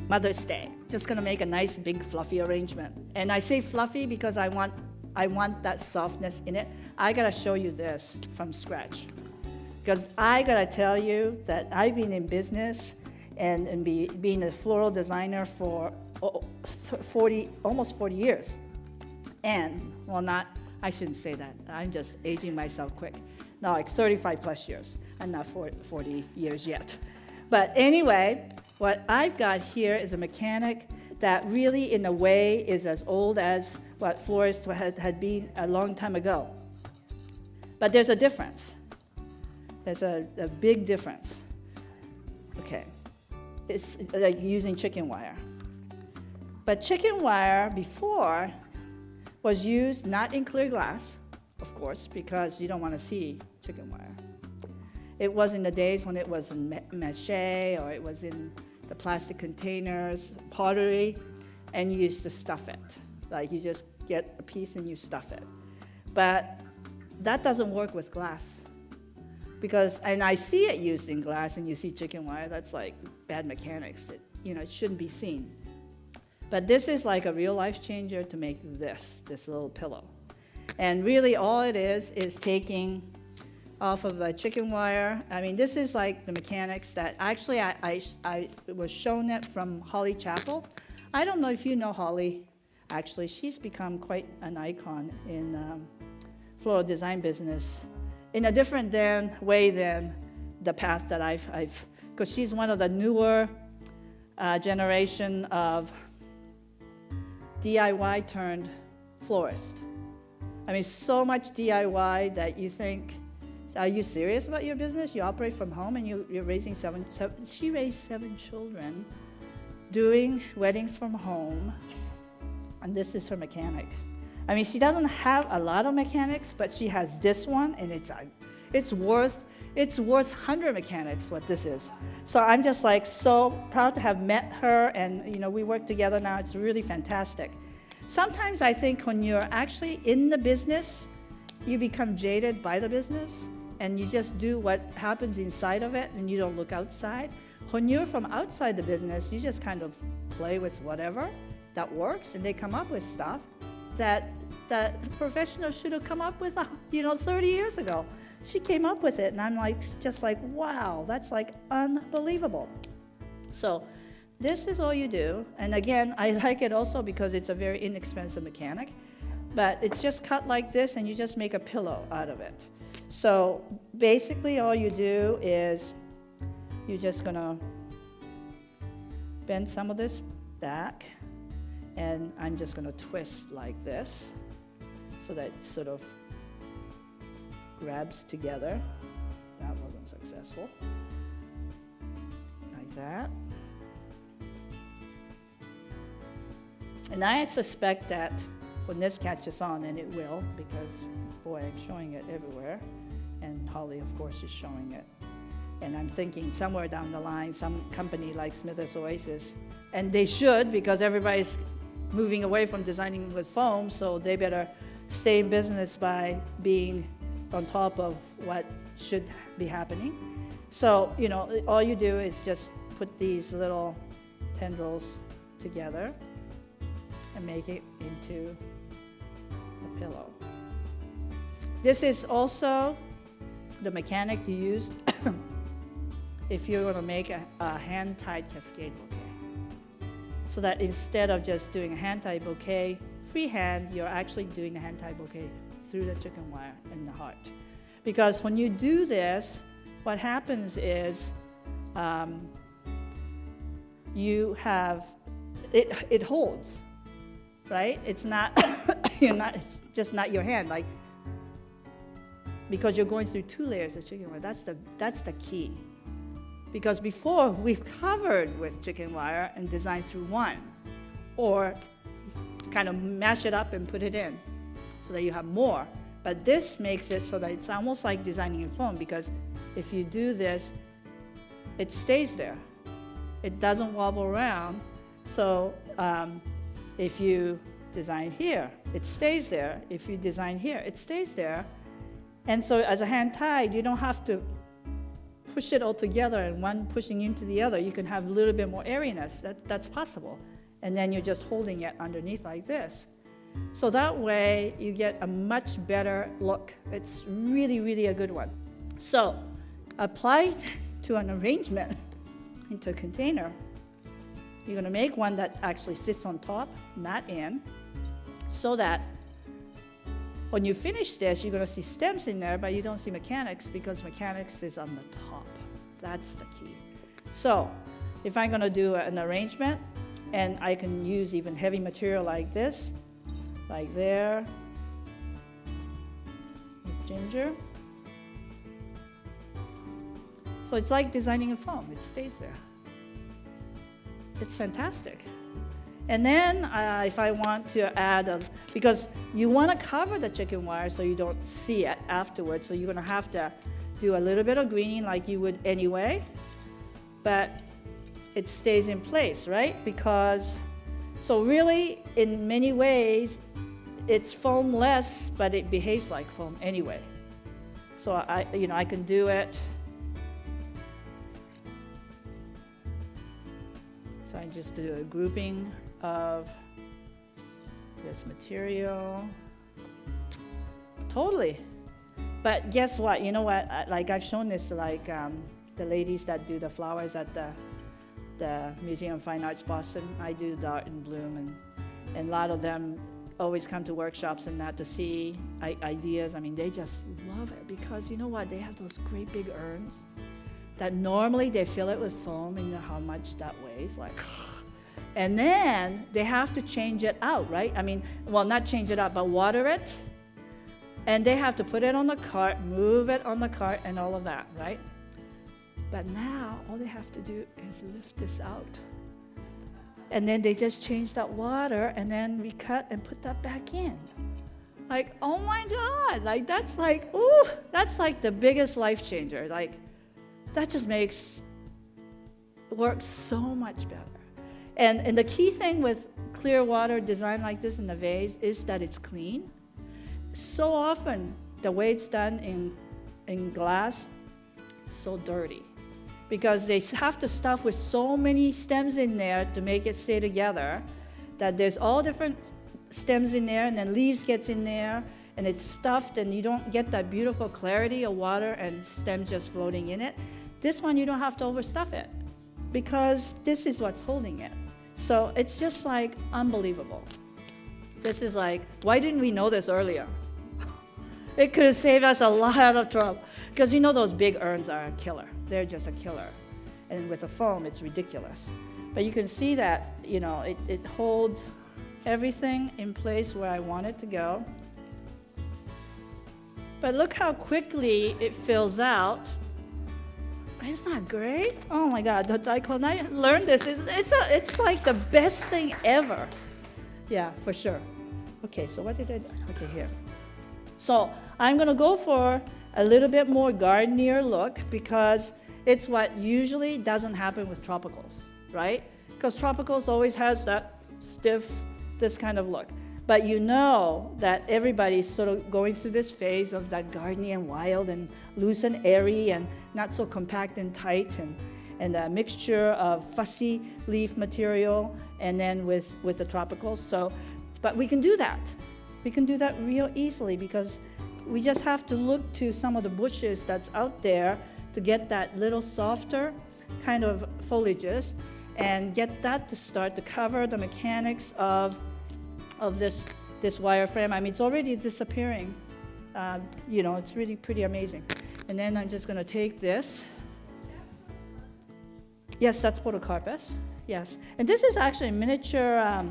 Mother's Day. Just gonna make a nice big fluffy arrangement. And I say fluffy because I want that softness in it. I gotta show you this from scratch. Because I gotta tell you that I've been in business and being a floral designer for almost 40 years. And, well, I shouldn't say that. I'm just aging myself quick. No, like 35 plus years. I'm not 40 years yet. But anyway, what I've got here is a mechanic that really, in a way, is as old as what florists had been a long time ago. But there's a difference. There's a big difference. Okay. It's like using chicken wire. But chicken wire before was used not in clear glass, of course, because you don't want to see chicken wire. It was in the days when it was in mache, or it was in the plastic containers, pottery, and you used to stuff it. Like you just get a piece and you stuff it. But that doesn't work with glass. And I see it used in glass, and you see chicken wire, that's like bad mechanics. It shouldn't be seen. But this is like a real life changer to make this little pillow. And really all it is taking off of the chicken wire. I mean, this is like the mechanics that actually I was shown it from Holly Chappell. I don't know if you know Holly. Actually, she's become quite an icon in floral design business in a different way than the path that because she's one of the newer generation of DIY turned florist. I mean, so much DIY that you think, are you serious about your business? You operate from home and you're raising she raised 7 children doing weddings from home, and this is her mechanic. I mean, she doesn't have a lot of mechanics, but she has this one, and it's worth 100 mechanics what this is. So I'm just like so proud to have met her, and we work together now. It's really fantastic. Sometimes I think when you're actually in the business, you become jaded by the business, and you just do what happens inside of it, and you don't look outside. When you're from outside the business, you just kind of play with whatever that works, and they come up with stuff that professionals should have come up with 30 years ago. She came up with it, and I'm just like, wow, that's like unbelievable. So this is all you do. And again, I like it also because it's a very inexpensive mechanic, but it's just cut like this, and you just make a pillow out of it. So basically all you do is you're just gonna bend some of this back, and I'm just gonna twist like this so that it sort of grabs together. That wasn't successful. Like that. And I suspect that when this catches on, and it will, because, boy, I'm showing it everywhere, and Holly, of course, is showing it. And I'm thinking somewhere down the line, some company like Smithers Oasis, and they should, because everybody's moving away from designing with foam, so they better stay in business by being on top of what should be happening. So, all you do is just put these little tendrils together and make it into a pillow. This is also the mechanic you use if you're going to make a hand-tied cascade bouquet. So that instead of just doing a hand-tied bouquet freehand, you're actually doing a hand-tied bouquet through the chicken wire in the heart. Because when you do this, what happens is you have, it holds, right? It's not, it's just not your hand, because you're going through 2 layers of chicken wire. That's the key. Because before, we've covered with chicken wire and designed through 1, or kind of mash it up and put it in so that you have more. But this makes it so that it's almost like designing in foam, because if you do this, it stays there. It doesn't wobble around. So if you design here, it stays there. If you design here, it stays there. And so as a hand tied, you don't have to push it all together and one pushing into the other, you can have a little bit more airiness. That's possible. And then you're just holding it underneath like this. So that way you get a much better look. It's really, really a good one. So apply to an arrangement into a container. You're going to make one that actually sits on top, not in, so that when you finish this, you're going to see stems in there, but you don't see mechanics because mechanics is on the top. That's the key. So if I'm going to do an arrangement, and I can use even heavy material like this, like there, with ginger. So it's like designing a foam. It stays there. It's fantastic. And then if I want to add because you want to cover the chicken wire so you don't see it afterwards, so you're going to have to do a little bit of greening like you would anyway, but it stays in place, right? Because, so really, in many ways, it's foamless, but it behaves like foam anyway. So I can do it. So I just do a grouping of this material. Totally. But guess what? You know what? Like I've shown this to the ladies that do the flowers at the Museum of Fine Arts Boston. I do the art in bloom, and a lot of them always come to workshops and that to see ideas. I mean, they just love it because you know what? They have those great big urns that normally they fill it with foam, and you know how much that weighs, like, and then they have to change it out, right? I mean, well, not change it out, but water it, and they have to put it on the cart, move it on the cart, and all of that, right? But now, all they have to do is lift this out. And then they just change that water and then recut and put that back in. Like, oh my God, like that's like, ooh, that's like the biggest life changer. Like, that just makes work so much better. And the key thing with clear water design like this in the vase is that it's clean. So often, the way it's done in glass, it's so dirty. Because they have to stuff with so many stems in there to make it stay together, that there's all different stems in there, and then leaves gets in there, and it's stuffed, and you don't get that beautiful clarity of water and stems just floating in it. This one, you don't have to overstuff it, because this is what's holding it. So it's just like unbelievable. This is like, why didn't we know this earlier? It could have saved us a lot of trouble. Because you know those big urns are a killer. They're just a killer. And with a foam, it's ridiculous. But you can see that, you know, it holds everything in place where I want it to go. But look how quickly it fills out. Isn't that great? Oh my God, when I learned this, it's like the best thing ever. Yeah, for sure. Okay, so what did I do? Okay, here. So I'm going to go for a little bit more gardenier look because it's what usually doesn't happen with tropicals, right? Because tropicals always has that stiff, this kind of look. But you know that everybody's sort of going through this phase of that gardeny and wild and loose and airy and not so compact and tight and a mixture of fussy leaf material and then with the tropicals. So, but we can do that. We can do that real easily because we just have to look to some of the bushes that's out there to get that little softer kind of foliages and get that to start to cover the mechanics of this wireframe. I mean, it's already disappearing. You know, it's really pretty amazing. And then I'm just going to take this. Yes, that's Podocarpus. Yes. And this is actually a miniature,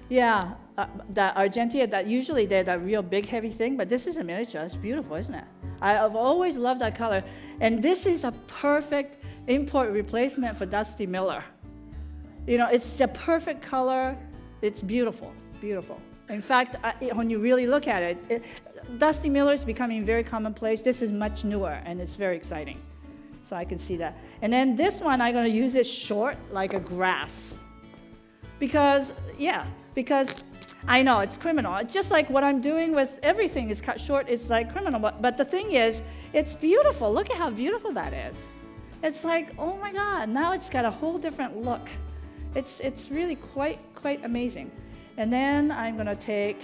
the Argentea, that usually they're that real big heavy thing, but this is a miniature. It's beautiful, isn't it? I've always loved that color. And this is a perfect import replacement for Dusty Miller. You know, it's the perfect color. It's beautiful, beautiful. In fact, when you really look at it, Dusty Miller is becoming very commonplace. This is much newer, and it's very exciting. So I can see that. And then this one, I'm going to use it short, like a grass. Because I know, it's criminal. It's just like what I'm doing with everything is cut short. It's like criminal. But the thing is, it's beautiful. Look at how beautiful that is. It's like, oh my God, now it's got a whole different look. It's really quite amazing. And then I'm going to take,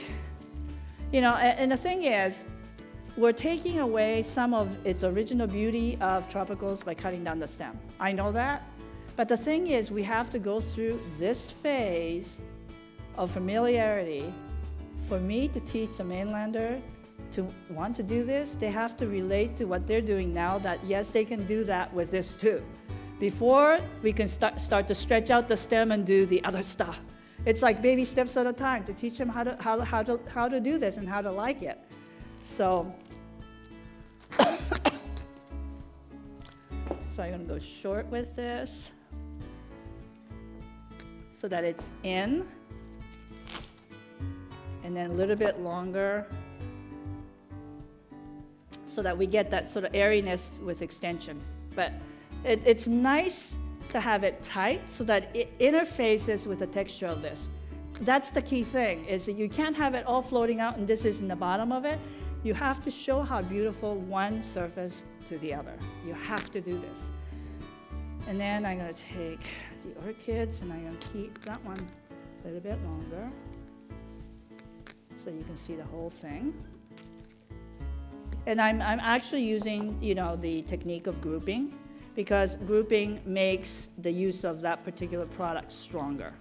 and the thing is, we're taking away some of its original beauty of tropicals by cutting down the stem. I know that. But the thing is, we have to go through this phase of familiarity. For me to teach the mainlander to want to do this, they have to relate to what they're doing now, that yes, they can do that with this too. Before we can start to stretch out the stem and do the other stuff. It's like baby steps at a time to teach them how to do this and how to like it. So, so I'm going to go short with this so that it's in, and then a little bit longer so that we get that sort of airiness with extension. But it's nice to have it tight so that it interfaces with the texture of this. That's the key thing, is that you can't have it all floating out and this is in the bottom of it. You have to show how beautiful one surface to the other. You have to do this. And then I'm going to take the orchids and I'm going to keep that one a little bit longer so you can see the whole thing. And I'm actually using, the technique of grouping, because grouping makes the use of that particular product stronger.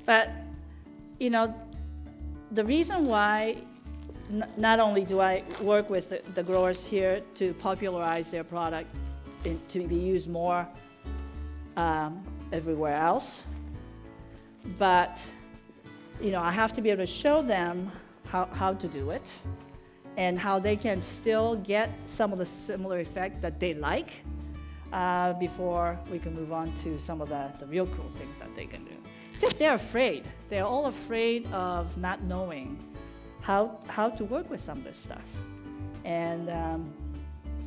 But, the reason why not only do I work with the growers here to popularize their product to be used more everywhere else, but, I have to be able to show them how to do it and how they can still get some of the similar effect that they like before we can move on to some of the real cool things that they can do. It's just they're afraid. They're all afraid of not knowing how to work with some of this stuff. And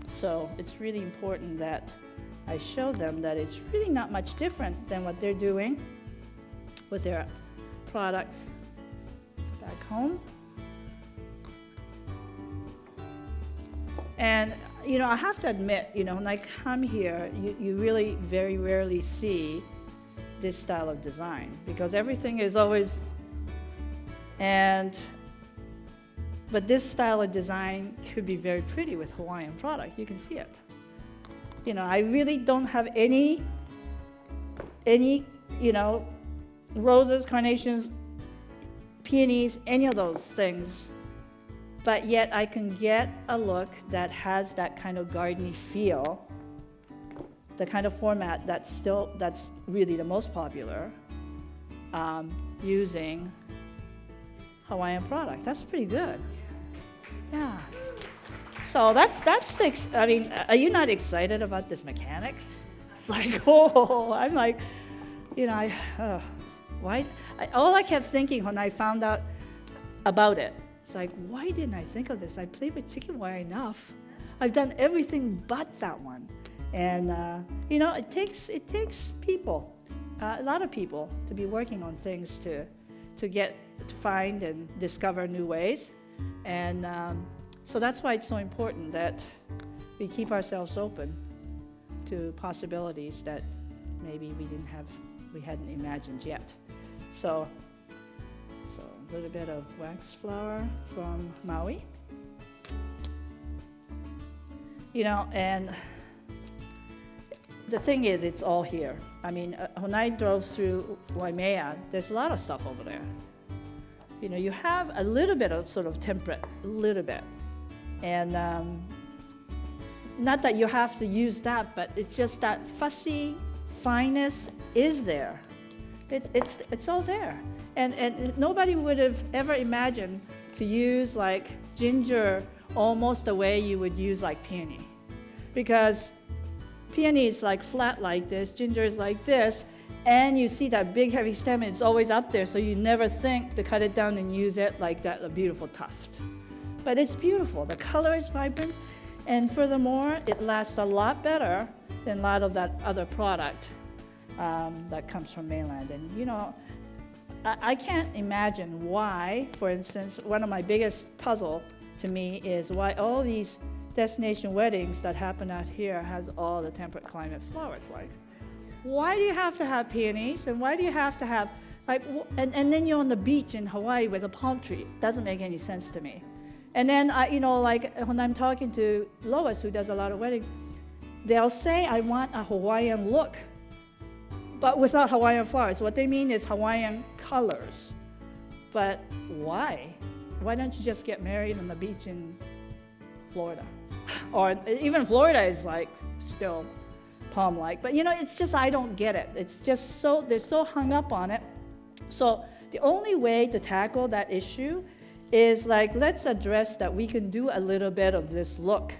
so it's really important that I show them that it's really not much different than what they're doing with their products back home. And, I have to admit, when I come here, you really very rarely see this style of design, because everything is always, but this style of design could be very pretty with Hawaiian product. You can see it. I really don't have any, roses, carnations, peonies, any of those things, but yet I can get a look that has that kind of gardeny feel, the kind of format that's really the most popular, using Hawaiian product. That's pretty good. Yeah. So that's are you not excited about this mechanics? It's like, oh, I'm like, why? All I kept thinking when I found out about it, it's like, why didn't I think of this? I played with chicken wire enough. I've done everything but that one. And, it takes people, a lot of people, to be working on things to find and discover new ways. And so that's why it's so important that we keep ourselves open to possibilities that maybe we hadn't imagined yet. So a little bit of wax flower from Maui. And the thing is, it's all here. I mean, when I drove through Waimea, there's a lot of stuff over there. You have a little bit of sort of temperate, a little bit. And not that you have to use that, but it's just that fussy fineness is there. It's all there. And nobody would have ever imagined to use like ginger almost the way you would use like peony. Because peony is like flat like this, ginger is like this, and you see that big heavy stem, it's always up there, so you never think to cut it down and use it like that, a beautiful tuft. But it's beautiful. The color is vibrant. And furthermore, it lasts a lot better than a lot of that other product that comes from mainland. And you know, I can't imagine why, for instance, one of my biggest puzzle to me is why all these destination weddings that happen out here has all the temperate climate flowers. Like, why do you have to have peonies? And why do you have to have, like, and then you're on the beach in Hawaii with a palm tree? Doesn't make any sense to me. And then, you know, like when I'm talking to Lois, who does a lot of weddings, they'll say, I want a Hawaiian look, but without Hawaiian flowers. What they mean is Hawaiian colors. But why? Why don't you just get married on the beach in Florida? Or even Florida is like still palm-like. But you know, it's just, I don't get it. It's just so, they're so hung up on it. So the only way to tackle that issue is like, let's address that we can do a little bit of this look.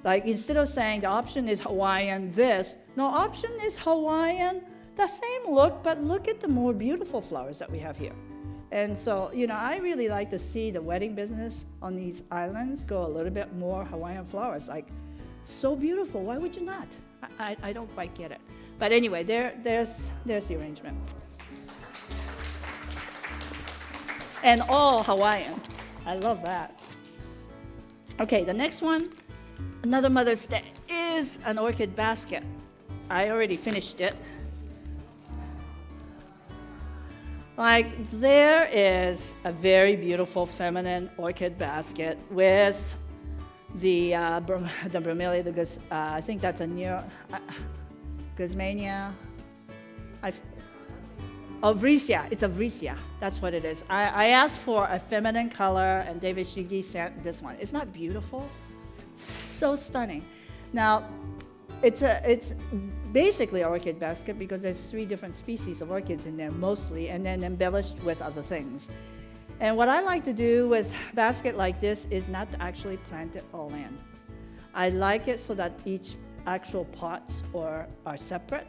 Like instead of saying the option is Hawaiian this, no, option is Hawaiian, the same look, but look at the more beautiful flowers that we have here. And so, you know, I really like to see the wedding business on these islands go a little bit more Hawaiian flowers. Like, so beautiful, why would you not? I don't quite get it. But anyway, there's the arrangement. And all Hawaiian. I love that. Okay, the next one, another Mother's Day, is an orchid basket. I already finished it. Like, there is a very beautiful feminine orchid basket with the bromelia, I think that's a Guzmania. Vreesia, it's a Vreesia, that's what it is. I asked for a feminine color, and David Shigi sent this one. Isn't that beautiful? So stunning. Now, it's basically an orchid basket because there's 3 different species of orchids in there mostly, and then embellished with other things. And what I like to do with a basket like this is not to actually plant it all in. I like it so that each actual pots are separate.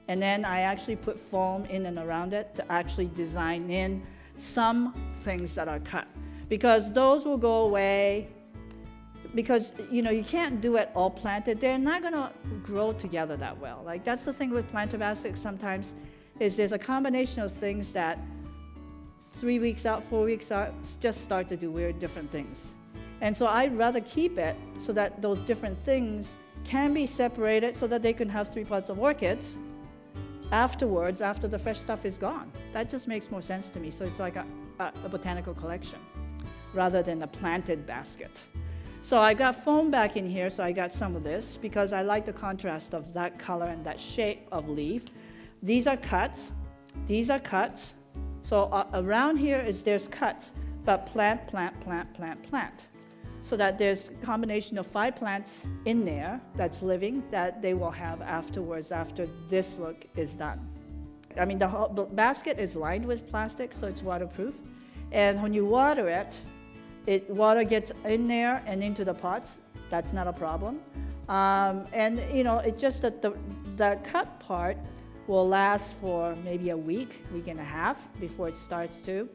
And then I actually put foam in and around it to actually design in some things that are cut. Because those will go away, because you know, you can't do it all planted. They're not gonna grow together that well. Like, that's the thing with planter baskets sometimes, is there's a combination of things that 3 weeks out, 4 weeks out, just start to do weird different things. And so I'd rather keep it so that those different things can be separated so that they can have 3 pots of orchids afterwards, after the fresh stuff is gone. That just makes more sense to me. So it's like a botanical collection rather than a planted basket. So I got foam back in here, so I got some of this because I like the contrast of that color and that shape of leaf. These are cuts. These are cuts. So around here there's cuts, but plant, plant, plant, plant, plant. So that there's a combination of 5 plants in there that's living that they will have afterwards, after this look is done. I mean, the whole basket is lined with plastic, so it's waterproof. And when you water it, water gets in there and into the pots. That's not a problem. And you know, it's just that the cut part will last for maybe a week, week and a half before it starts to.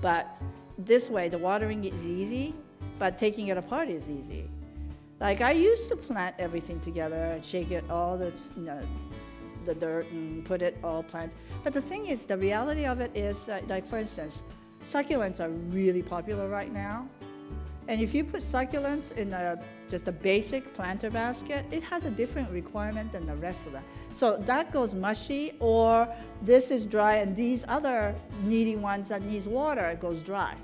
But this way, the watering is easy, but taking it apart is easy. Like, I used to plant everything together and shake it all the dirt and put it all planted. But the thing is, the reality of it is that, like, for instance, succulents are really popular right now. And if you put succulents in just a basic planter basket, it has a different requirement than the rest of that. So that goes mushy, or this is dry, and these other needy ones that needs water, it goes dry.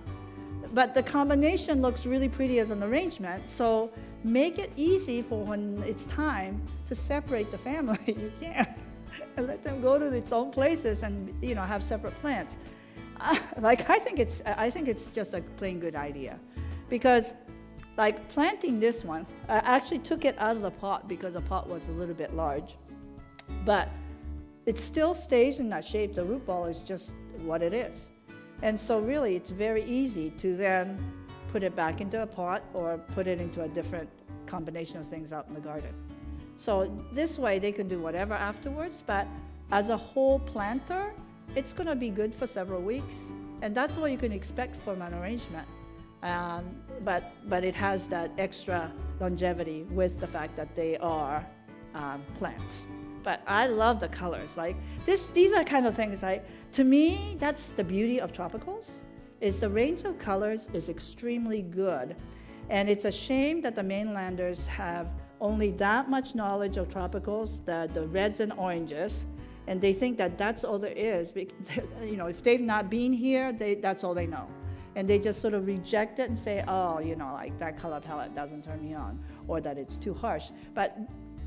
But the combination looks really pretty as an arrangement, so make it easy for when it's time to separate the family. You can, and let them go to its own places and, you know, have separate plants. I think it's just a plain good idea, because like planting this one, I actually took it out of the pot because the pot was a little bit large, but it still stays in that shape. The root ball is just what it is. And so really, it's very easy to then put it back into a pot or put it into a different combination of things out in the garden. So this way, they can do whatever afterwards, but as a whole planter, it's gonna be good for several weeks. And that's what you can expect from an arrangement. but it has that extra longevity with the fact that they are plants. But I love the colors. Like these are kind of things to me, that's the beauty of tropicals, is the range of colors is extremely good. And it's a shame that the mainlanders have only that much knowledge of tropicals, the reds and oranges, and they think that that's all there is. You know, if they've not been here, that's all they know. And they just sort of reject it and say, oh, you know, like that color palette doesn't turn me on, or that it's too harsh. But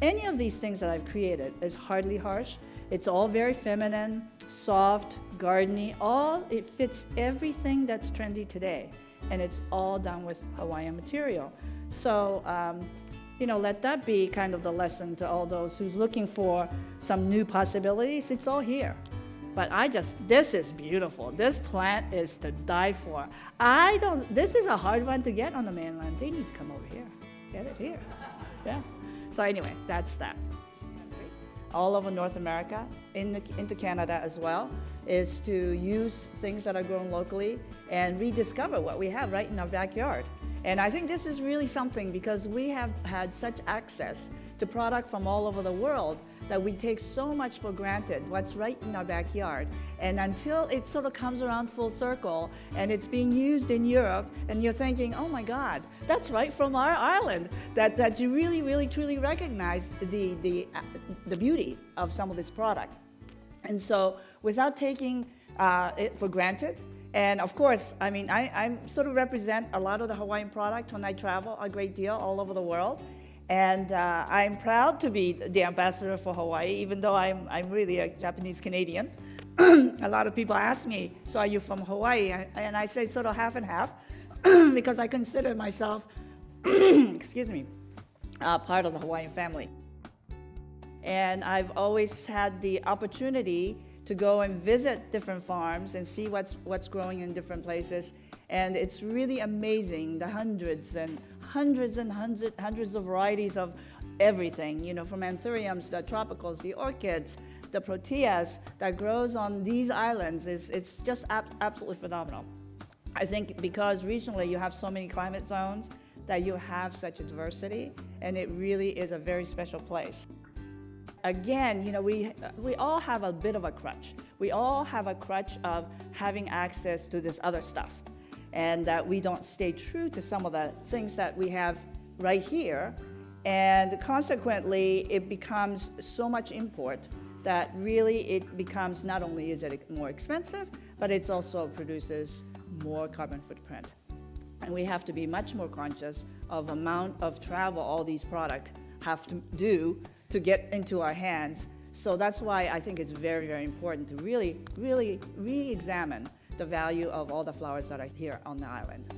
any of these things that I've created is hardly harsh. It's all very feminine, soft, gardeny, it fits everything that's trendy today. And it's all done with Hawaiian material. So, you know, let that be kind of the lesson to all those who's looking for some new possibilities. It's all here. But this is beautiful. This plant is to die for. This is a hard one to get on the mainland. They need to come over here. Get it here. Yeah. So anyway, that's that. All over North America, into Canada as well, is to use things that are grown locally and rediscover what we have right in our backyard. And I think this is really something because we have had such access to product from all over the world that we take so much for granted, what's right in our backyard. And until it sort of comes around full circle and it's being used in Europe and you're thinking, oh my God, that's right from our island, that you really, really, truly recognize the beauty of some of this product. And so without taking it for granted, and of course, I mean, I sort of represent a lot of the Hawaiian product when I travel a great deal all over the world. And I'm proud to be the ambassador for Hawaii, even though I'm really a Japanese Canadian. A lot of people ask me, so are you from Hawaii? And I say sort of half and half, because I consider myself, excuse me, part of the Hawaiian family. And I've always had the opportunity to go and visit different farms and see what's growing in different places. And it's really amazing, the hundreds of varieties of everything, you know, from anthuriums, the tropicals, the orchids, the proteas that grows on these islands. It's just absolutely phenomenal. I think because regionally you have so many climate zones that you have such a diversity, and it really is a very special place. Again, you know, we all have a bit of a crutch. We all have a crutch of having access to this other stuff, and that we don't stay true to some of the things that we have right here, and consequently it becomes so much import that really it becomes, not only is it more expensive, but it also produces more carbon footprint. And we have to be much more conscious of amount of travel all these products have to do to get into our hands. So that's why I think it's very, very important to really, really re-examine the value of all the flowers that are here on the island.